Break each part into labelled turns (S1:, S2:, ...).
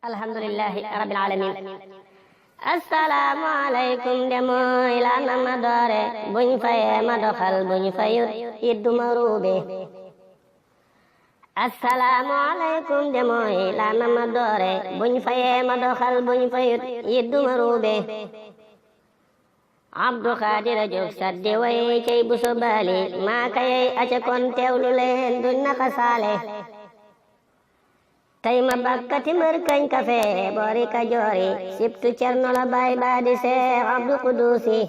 S1: alhamdulillahi rabbil alamin assalaamu aleykum de mooy la na ma doore buñ fayee ma doxal buñ fayut idduma ruube assalaamu aleykum de mooy la na ma doore buñ fayee ma doxal buñ fayut idduma ruube Abdu Xaadira jóg saddi way cey bu sobaali maa kayey aca kon teewlu leen duñ naxa saale tey ma bakkati mër kañ kafe boori Kajoori sibtu cerno la bay baadi Seex Abdu Kuduusi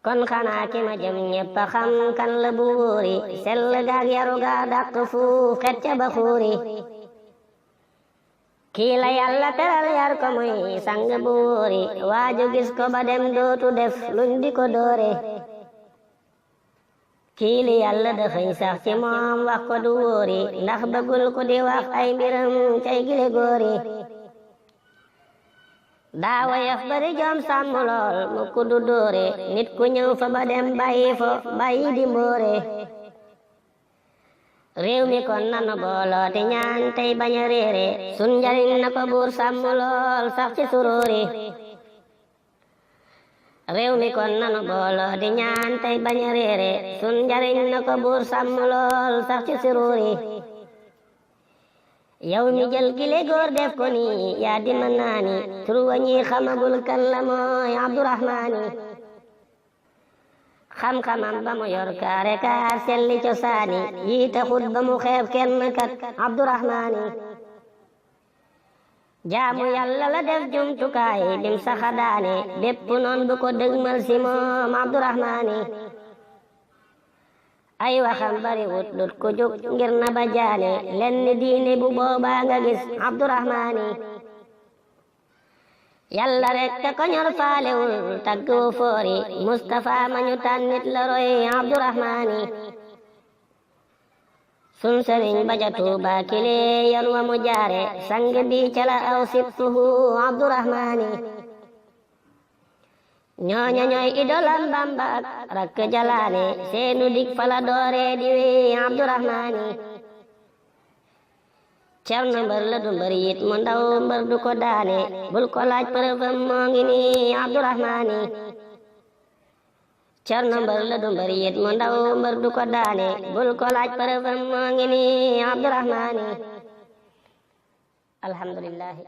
S1: kon xanaa ki ma jëm ñépp a xam kan la buuri sell gaag yaru gaa dàq fuuf xet ca ba xuuri kii la yàlla teral yar ko muy sang buuri waaju gis ko ba dem dootu def luñ di ko doore kii li yàlla dëxëñ sax ci moom wax ko du wóori ndax bëggul ku di wax ay mbiram cay gile góori daawa yaf bari jom sàmm lool mu ku du dóore nit ku ñëw fa ba dem bàyyi fo bàyyi di mbóore réew mi kon nanu booloo ti ñaan tey bañ a réere sun njariñ na ko buur sàmm lool sax ci suróori réew mi kon nanu booloo di ñaan tey bañ a réere sun njariñ na ko buur sàmm lool sax ci suróori yow mi jël gile góor def ko ni yaa di ma naani tur wa ñi xamagul kan la mooy Abdurahmaani xam-xamam ba mu yor kaare kaar selli cosaani yi taxut ba mu xeeb kenn kat Abdurahmaani jaamu yàlla la def jumtukaay bim saxadaane bépp noon bu ko dëgmal si moom Abdurahmaani ay waxam bari wut lut ko jóg ngir na ba jaane lenn diine bu boobaa nga gis Abdurahmaani yàlla rek ko ñor faalewul tagg wu foori Mustafa ma ñu tànnit la roy Abdurahmaani sun sëriñ ba ja Tuuba kile yoon wa mu jaare sang bi cala aw sibtuhu Abdurahmaani ñooña ñooy idolam Bamba ak rakk jalaane seenu dik fala doore di wi Abdurahmaani cerno mbër la du mbër yit mu ndaw mbër du ko daane bul ko laaj përëfam moo ngi ni Abdurahmaani cerno mbër la du mbër yit mu ndaw mbër du ko daane bul ko laaj përëfam moo ngi ni Abdurahmaani alhamdulillahi